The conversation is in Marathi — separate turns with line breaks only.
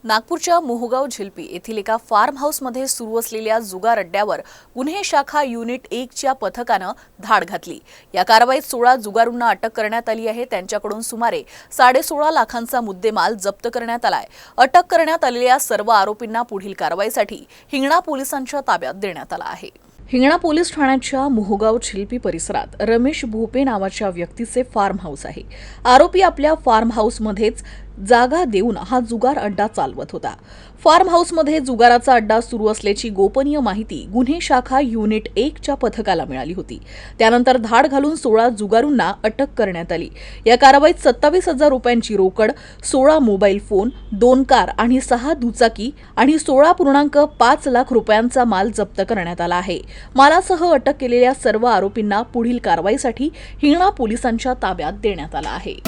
नागपूरच्या मोहगाव झिलपी येथील एका फार्म हाऊसमध्ये सुरू असलेल्या जुगार अड्ड्यावर गुन्हे शाखा युनिट 1च्या पथकानं धाड घातली। या कारवाईत 16 जुगारूंना अटक करण्यात आली आहे। त्यांच्याकडून सुमारे 16.5 लाखांचा मुद्देमाल जप्त करण्यात आलाय। अटक करण्यात आलेल्या सर्व आरोपींना पुढील कारवाईसाठी हिंगणा पोलिसांच्या ताब्यात देण्यात आलं आहे। हिंगणा पोलीस ठाण्याच्या मोहगाव झिलपी परिसरात रमेश भोपे नावाच्या व्यक्तीचे फार्म हाऊस आहे। आरोपी आपल्या फार्म हाऊसमध्येच जागा देऊन हा जुगार अड्डा चालवत होता। फार्म हाऊसमध्ये जुगाराचा अड्डा सुरू असल्याची गोपनीय माहिती गुन्हे शाखा युनिट 1च्या पथकाला मिळाली होती। त्यानंतर धाड घालून 16 जुगारूंना अटक करण्यात आली। या कारवाईत 27,000 रुपयांची रोकड, 16 मोबाईल फोन, 2 कार आणि 6 दुचाकी आणि 16.5 लाख रुपयांचा माल जप्त करण्यात आला आहे। मालासह अटक केलेल्या सर्व आरोपींना पुढील कारवाईसाठी हिंगणा पोलिसांच्या ताब्यात देण्यात आलं आहे।